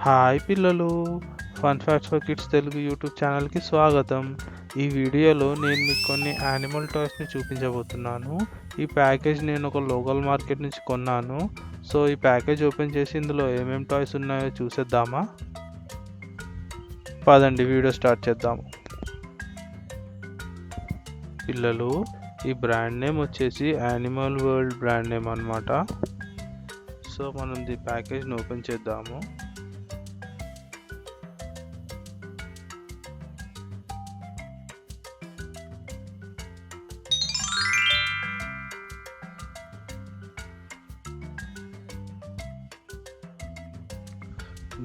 Hi పిల్లలు, fun facts for kids Telugu YouTube ఛానల్కి స్వాగతం. ఈ వీడియోలో నేను మీకు కొన్ని యానిమల్ టాయ్స్ని చూపించబోతున్నాను. ఈ ప్యాకేజ్ నేను ఒక లోకల్ మార్కెట్ నుంచి కొన్నాను. సో ఈ ప్యాకేజ్ ఓపెన్ చేసి ఇందులో ఏమేమి టాయ్స్ ఉన్నాయో చూసేద్దామా? పదండి వీడియో స్టార్ట్ చేద్దాము. పిల్లలు, ఈ బ్రాండ్ నేమ్ వచ్చేసి యానిమల్ వరల్డ్ బ్రాండ్ నేమ్ అన్నమాట. సో మనం ఈ ప్యాకేజ్ని ఓపెన్ చేద్దాము.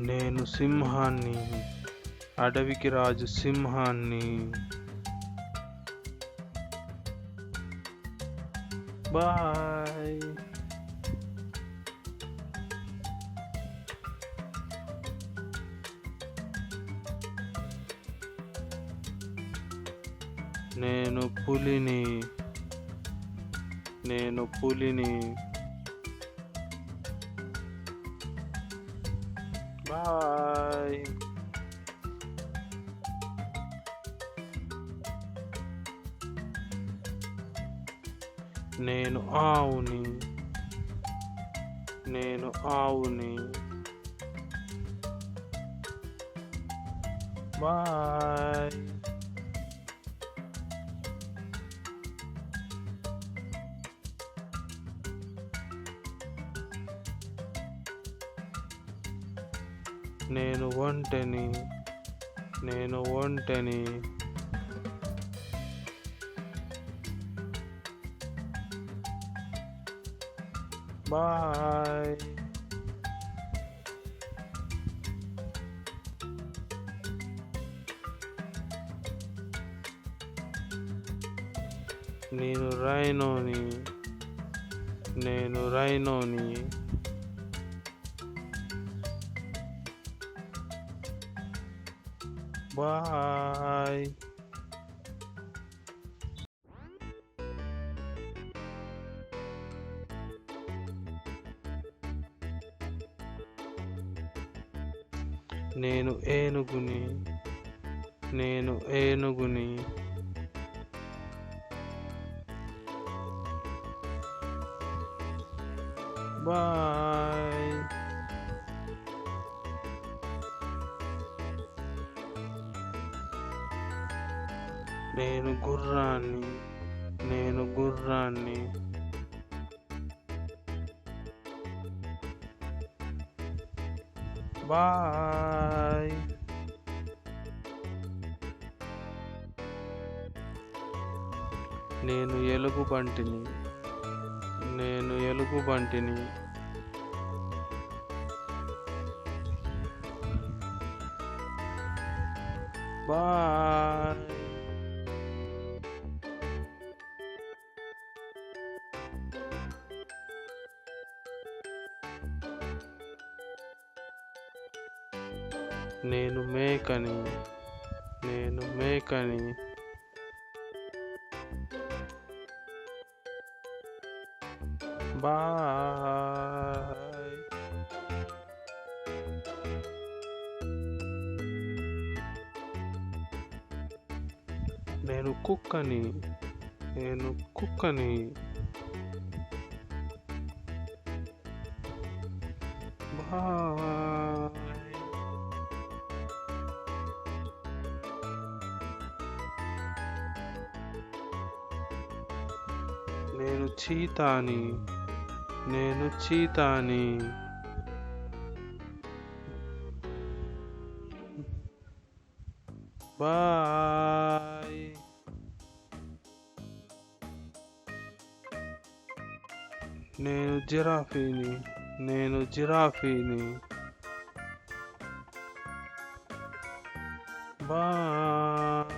నేను సింహాన్ని, అడవికి రాజు సింహాన్ని. బాయ్. నేను పులిని. బాయ్. నేను ఆవుని. బాయ్. నేను ఒంటెని. బాయ్. నేను రైనోని. బాయ్. నేను ఏనుగుని. బాయ్. నేను గుర్రాన్ని. బాయ్. నేను ఎలుగుబంటిని. బాయ్. నేను మేకని. బాయ్. నేను కుక్కని. బాయ్. నేను చీతాని. బాయ్. నేను జిరాఫీని. బాయ్.